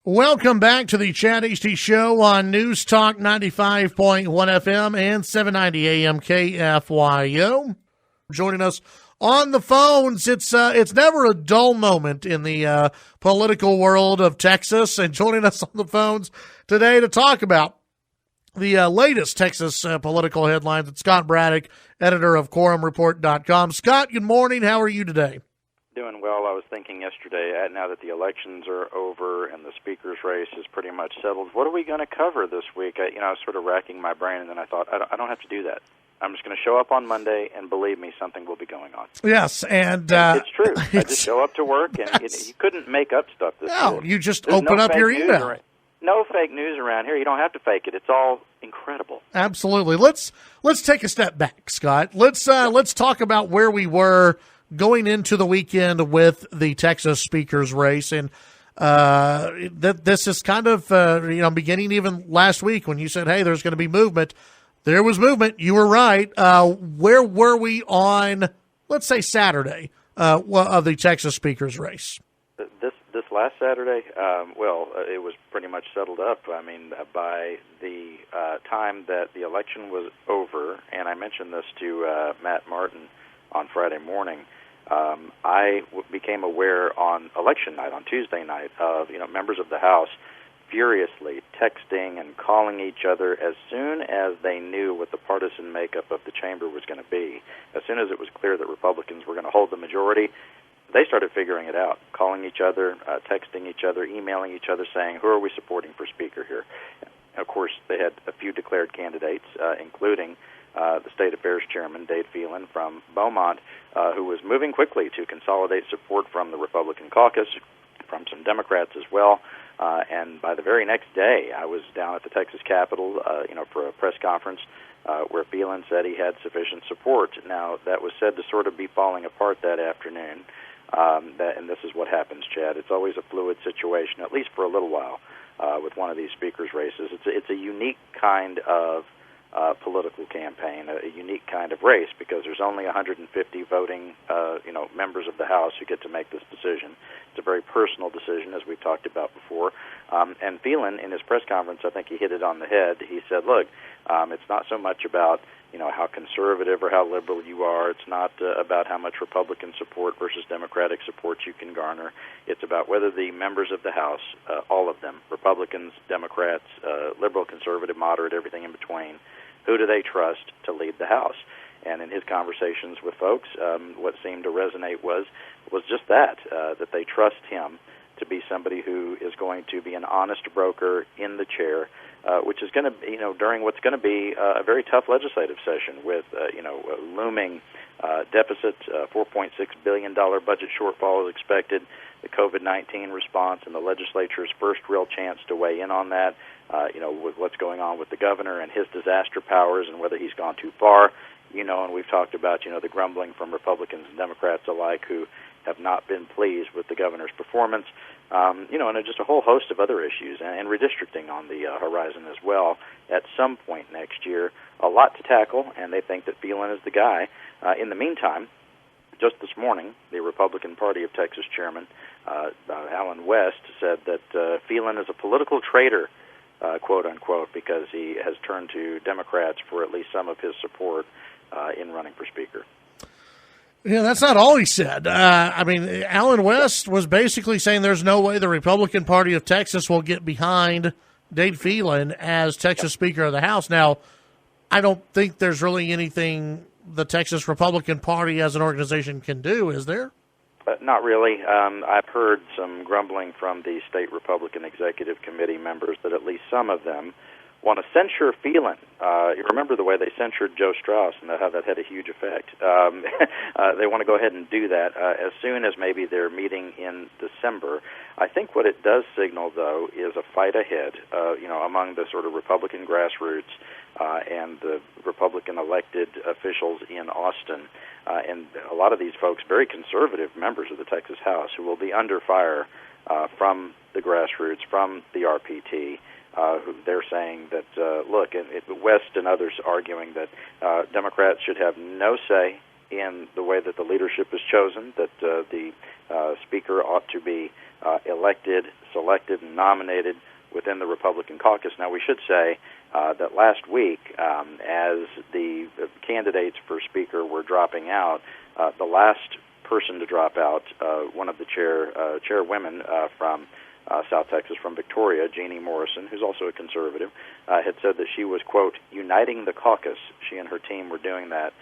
Welcome back to the Chad Hasty Show on News Talk 95.1 FM and 790 AM KFYO. Joining us on the phones, it's never a dull moment in the political world of Texas. And joining us on the phones today to talk about the latest Texas political headlines, it's Scott Braddock, editor of QuorumReport.com. Scott, good morning. How are you today? Doing well. I was thinking yesterday, now that the elections are over and the speaker's race is pretty much settled, what are we going to cover this week? I was sort of racking my brain, and then I thought, I don't have to do that. I'm just going to show up on Monday, and believe me, something will be going on. Yes, and it's true. I just show up to work, and you couldn't make up stuff this year. You just open up your email. No fake news around here. You don't have to fake it. It's all incredible. Absolutely. Let's take a step back, Scott. Let's talk about where we were going into the weekend with the Texas speaker's race, and this is kind of beginning even last week when you said, "Hey, there's going to be movement." There was movement. You were right. Where were we on, let's say, Saturday of the Texas speaker's race? This last Saturday, it was pretty much settled up. I mean, by the time that the election was over, and I mentioned this to Matt Martin on Friday morning, I became aware on election night, on Tuesday night, of members of the House furiously texting and calling each other as soon as they knew what the partisan makeup of the chamber was going to be. As soon as it was clear that Republicans were going to hold the majority, they started figuring it out, calling each other, texting each other, emailing each other, saying, who are we supporting for speaker here? And of course, they had a few declared candidates, including the State Affairs Chairman, Dade Phelan from Beaumont, who was moving quickly to consolidate support from the Republican caucus, from some Democrats as well. And by the very next day, I was down at the Texas Capitol, for a press conference where Phelan said he had sufficient support. Now, that was said to sort of be falling apart that afternoon. And this is what happens, Chad. It's always a fluid situation, at least for a little while, with one of these speakers' races. It's a unique kind of political campaign, a unique kind of race, because there's only 150 voting, members of the House who get to make this decision. It's a very personal decision, as we've talked about before. And Phelan, in his press conference, I think he hit it on the head. He said, look, it's not so much about how conservative or how liberal you are. It's not about how much Republican support versus Democratic support you can garner. It's about whether the members of the House, all of them, Republicans, Democrats, liberal, conservative, moderate, everything in between, who do they trust to lead the House? And in his conversations with folks, what seemed to resonate was just that they trust him to be somebody who is going to be an honest broker in the chair, which is going to, during what's going to be a very tough legislative session with, a looming deficit, $4.6 billion budget shortfall is expected, the COVID-19 response, and the legislature's first real chance to weigh in on that, with what's going on with the governor and his disaster powers and whether he's gone too far. And we've talked about, the grumbling from Republicans and Democrats alike who have not been pleased with the governor's performance, and just a whole host of other issues, and redistricting on the horizon as well at some point next year. A lot to tackle, and they think that Phelan is the guy. In the meantime, just this morning, the Republican Party of Texas chairman, Alan West, said that Phelan is a political traitor, quote unquote, because he has turned to Democrats for at least some of his support in running for speaker. Yeah, that's not all he said. Alan West was basically saying there's no way the Republican Party of Texas will get behind Dade Phelan as Texas Speaker of the House. Now, I don't think there's really anything the Texas Republican Party as an organization can do, is there? Not really. I've heard some grumbling from the state Republican Executive Committee members that at least some of them want to censure Phelan. You remember the way they censured Joe Strauss and how that had a huge effect. They want to go ahead and do that as soon as maybe they're meeting in December. I think what it does signal, though, is a fight ahead, among the sort of Republican grassroots and the Republican elected officials in Austin. And a lot of these folks, very conservative members of the Texas House, who will be under fire from the grassroots, from the RPT, who they're saying that, look, and West and others arguing that Democrats should have no say in the way that the leadership is chosen, that the Speaker ought to be elected, selected, and nominated within the Republican caucus. Now, we should say that last week, as the candidates for Speaker were dropping out, the last person to drop out, one of the chairwomen from South Texas, from Victoria, Jeannie Morrison, who's also a conservative, had said that she was, quote, uniting the caucus. She and her team were doing that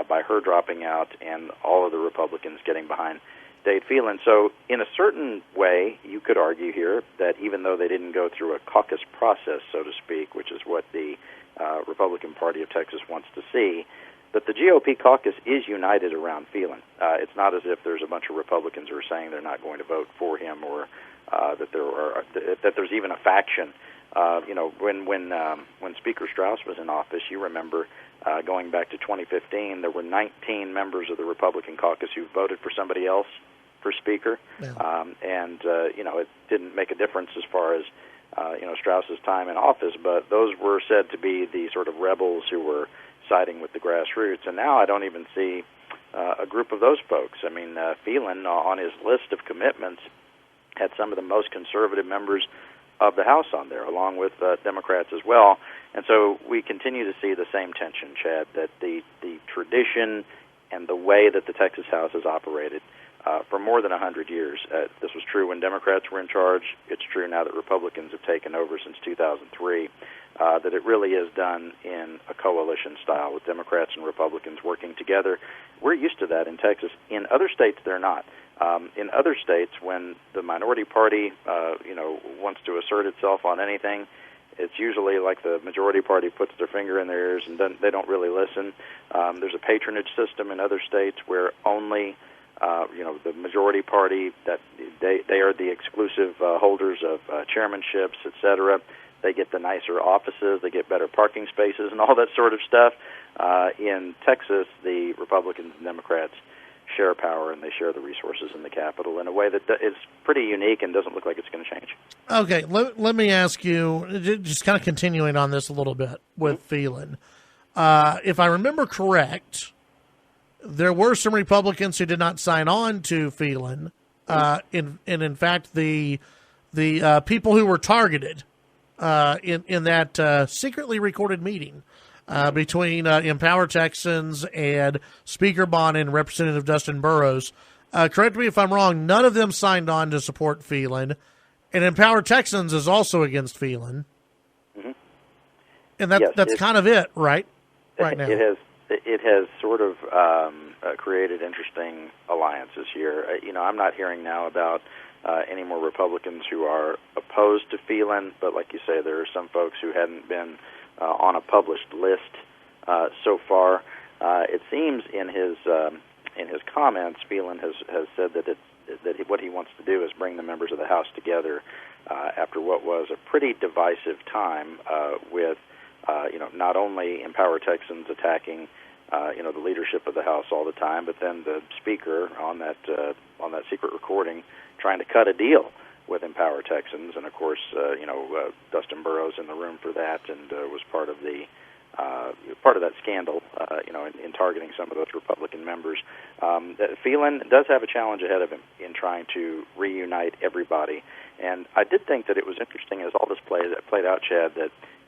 by her dropping out and all of the Republicans getting behind Dade Phelan. So in a certain way, you could argue here that even though they didn't go through a caucus process, so to speak, which is what the Republican Party of Texas wants to see, that the GOP caucus is united around Phelan. It's not as if there's a bunch of Republicans who are saying they're not going to vote for him, or that there's even a faction. When Speaker Strauss was in office, you remember going back to 2015, there were 19 members of the Republican caucus who voted for somebody else for Speaker, it didn't make a difference as far as Strauss's time in office, but those were said to be the sort of rebels who were siding with the grassroots. And now I don't even see a group of those folks. I mean, Phelan, on his list of commitments, had some of the most conservative members of the House on there, along with Democrats as well. And so we continue to see the same tension, Chad, that the tradition and the way that the Texas House has operated for more than 100 years. This was true when Democrats were in charge. It's true now that Republicans have taken over since 2003, that it really is done in a coalition style with Democrats and Republicans working together. We're used to that in Texas. In other states, they're not. In other states, when the minority party, wants to assert itself on anything, it's usually like the majority party puts their finger in their ears and they don't really listen. There's a patronage system in other states where only the majority party, that they are the exclusive holders of chairmanships, etc. They get the nicer offices, they get better parking spaces, and all that sort of stuff. In Texas, the Republicans and Democrats share power, and they share the resources in the Capitol in a way that is pretty unique and doesn't look like it's going to change. Okay, let me ask you, just kind of continuing on this a little bit with Phelan. If I remember correct, there were some Republicans who did not sign on to Phelan. In fact, the people who were targeted in that secretly recorded meeting between Empower Texans and Speaker Bonin and Representative Dustin Burrows, correct me if I'm wrong, none of them signed on to support Phelan, and Empower Texans is also against Phelan. Mm-hmm. And that's kind of it, right now. It has sort of created interesting alliances here. I'm not hearing now about any more Republicans who are opposed to Phelan, but like you say, there are some folks who hadn't been on a published list so far. It seems in his comments, Phelan has said that what he wants to do is bring the members of the House together after what was a pretty divisive time with not only Empower Texans attacking the leadership of the House all the time, but then the Speaker on that secret recording trying to cut a deal with Empower Texans, and of course, Dustin Burrows in the room for that, and was part of that scandal, in targeting some of those Republican members. Phelan does have a challenge ahead of him in trying to reunite everybody, and I did think that it was interesting as all this played out, Chad,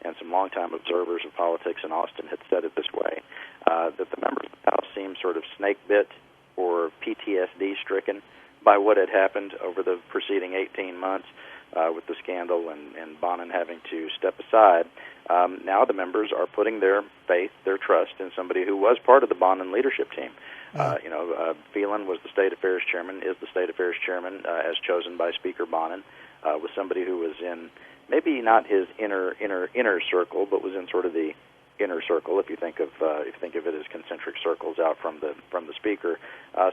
and some longtime observers of politics in Austin had said it this way, that the members of the House seemed sort of snake-bit or PTSD-stricken by what had happened over the preceding 18 months with the scandal and Bonin having to step aside. Now the members are putting their faith, their trust in somebody who was part of the Bonin leadership team. Phelan was the State Affairs Chairman, is the State Affairs Chairman as chosen by Speaker Bonin, was somebody who was in maybe not his inner circle, but was in sort of the inner circle, if you think of it as concentric circles out from the Speaker.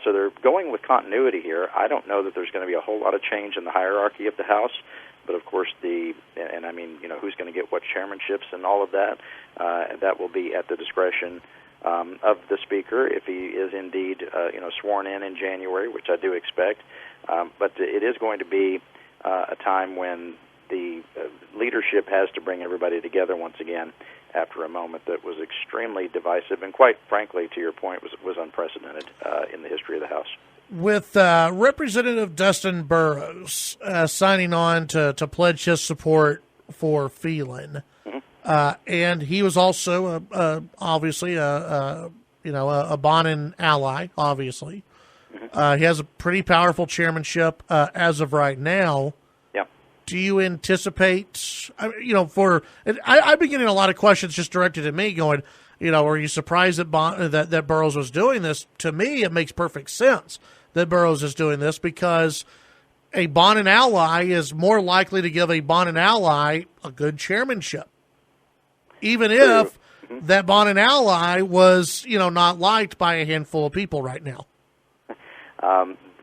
So they're going with continuity here. I don't know that there's going to be a whole lot of change in the hierarchy of the House, but of course who's going to get what chairmanships and all of that, and that will be at the discretion of the Speaker if he is indeed sworn in January, which I do expect. But it is going to be a time when the leadership has to bring everybody together once again after a moment that was extremely divisive and, quite frankly, to your point, was unprecedented in the history of the House. With Representative Dustin Burrows signing on to pledge his support for Phelan, and he was also obviously a Bonin ally. Obviously, he has a pretty powerful chairmanship as of right now. Yeah. Do you anticipate? I've been getting a lot of questions just directed at me, going, are you surprised that Burrows was doing this? To me, it makes perfect sense that Burrows is doing this because a Bonin ally is more likely to give a Bonin ally a good chairmanship, even if that Bonin ally was, not liked by a handful of people right now.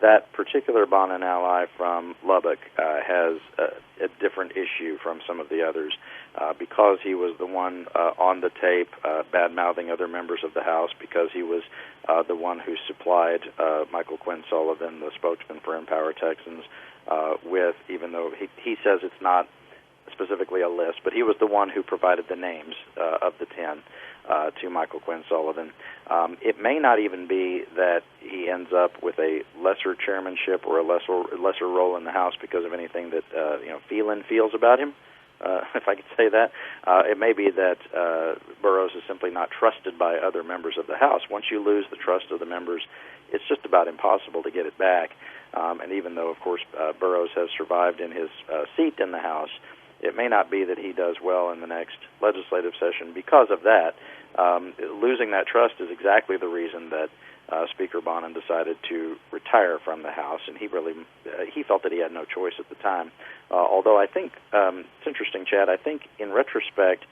That particular Bonin ally from Lubbock has a different issue from some of the others because he was the one on the tape bad-mouthing other members of the House, because he was the one who supplied Michael Quinn Sullivan, the spokesman for Empower Texans, with, even though he says it's not specifically a list, but he was the one who provided the names of the 10 to Michael Quinn Sullivan. It may not even be that he ends up with a lesser chairmanship or a lesser role in the House because of anything that Phelan feels about him, if I could say that. It may be that Burrows is simply not trusted by other members of the House. Once you lose the trust of the members, it's just about impossible to get it back. And even though, of course, Burrows has survived in his seat in the House, it may not be that he does well in the next legislative session because of that. Losing that trust is exactly the reason that Speaker Bonin decided to retire from the House, and he felt that he had no choice at the time. Although I think it's interesting, Chad. I think in retrospect,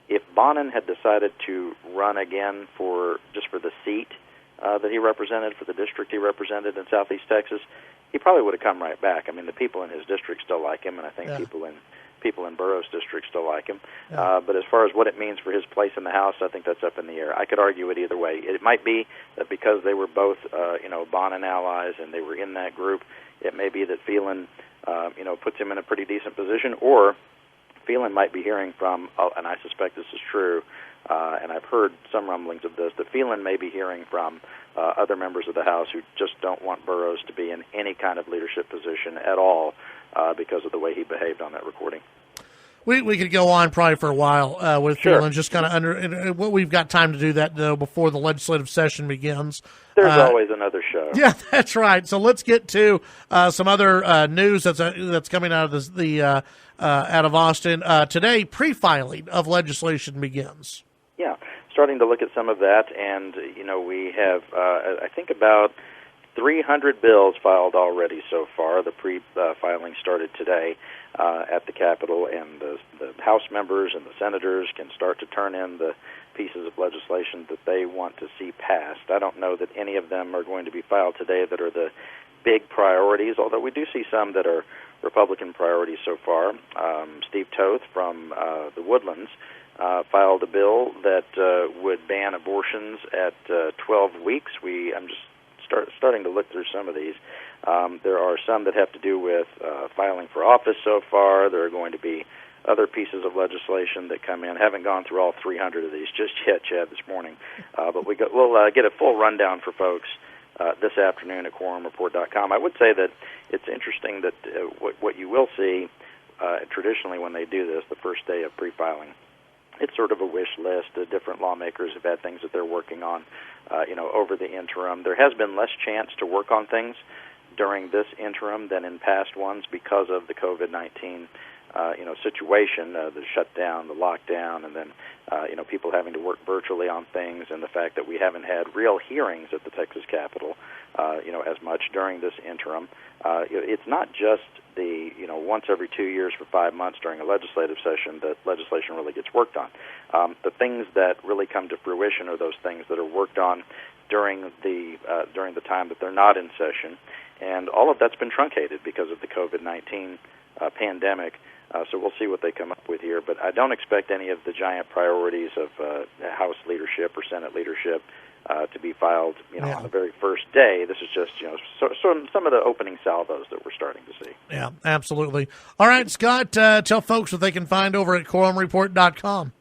if Bonin had decided to run again for the seat that he represented, for the district he represented in Southeast Texas, he probably would have come right back. I mean, the people in his district still like him, and I think people in Burrows' district still like him. But as far as what it means for his place in the House, I think that's up in the air. I could argue it either way. It might be that because they were both, Bonin allies and they were in that group, it may be that Phelan, puts him in a pretty decent position, or Phelan might be hearing from, and I suspect this is true, and I've heard some rumblings of this, that Phelan may be hearing from other members of the House who just don't want Burrows to be in any kind of leadership position at all because of the way he behaved on that recording. We could go on probably for a while with Phelan, just kind of we've got time to do that, though, before the legislative session begins. There's always another show. Yeah, that's right. So let's get to some other news that's coming out of out of Austin. Today, pre-filing of legislation begins. Yeah, starting to look at some of that, and, we have, I think, about 300 bills filed already so far. The pre-filing started today at the Capitol, and the House members and the senators can start to turn in the pieces of legislation that they want to see passed. I don't know that any of them are going to be filed today that are the big priorities, although we do see some that are Republican priorities so far. Steve Toth from the Woodlands filed a bill that would ban abortions at 12 weeks. I'm just starting to look through some of these. There are some that have to do with filing for office so far. There are going to be other pieces of legislation that come in. Haven't gone through all 300 of these just yet, Chad, this morning. But we'll get a full rundown for folks this afternoon at quorumreport.com. I would say that it's interesting that what you will see traditionally when they do this, the first day of pre-filing, it's sort of a wish list. Different lawmakers have had things that they're working on, over the interim. There has been less chance to work on things during this interim than in past ones because of the COVID-19, situation, the shutdown, the lockdown, and then, people having to work virtually on things, and the fact that we haven't had real hearings at the Texas Capitol, as much during this interim. It's not just the, once every 2 years for 5 months during a legislative session that legislation really gets worked on. The things that really come to fruition are those things that are worked on during the time that they're not in session, and all of that's been truncated because of the COVID-19 pandemic. So we'll see what they come up with here, but I don't expect any of the giant priorities of House leadership or Senate leadership to be filed, on the very first day. This is just, some of the opening salvos that we're starting to see. Yeah, absolutely. All right, Scott, tell folks what they can find over at quorumreport.com.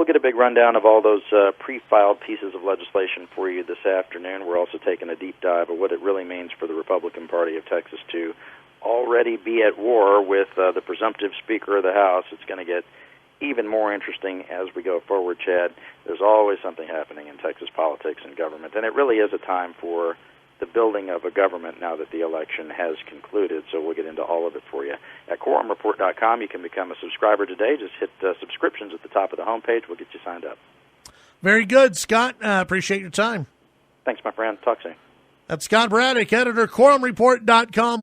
we'll get a big rundown of all those pre-filed pieces of legislation for you this afternoon. We're also taking a deep dive of what it really means for the Republican Party of Texas to already be at war with the presumptive Speaker of the House. It's going to get even more interesting as we go forward, Chad. There's always something happening in Texas politics and government, and it really is a time for the building of a government now that the election has concluded. So we'll get into all of it for you. At quorumreport.com, you can become a subscriber today. Just hit subscriptions at the top of the homepage. We'll get you signed up. Very good, Scott. Appreciate your time. Thanks, my friend. Talk soon. That's Scott Braddock, editor, quorumreport.com.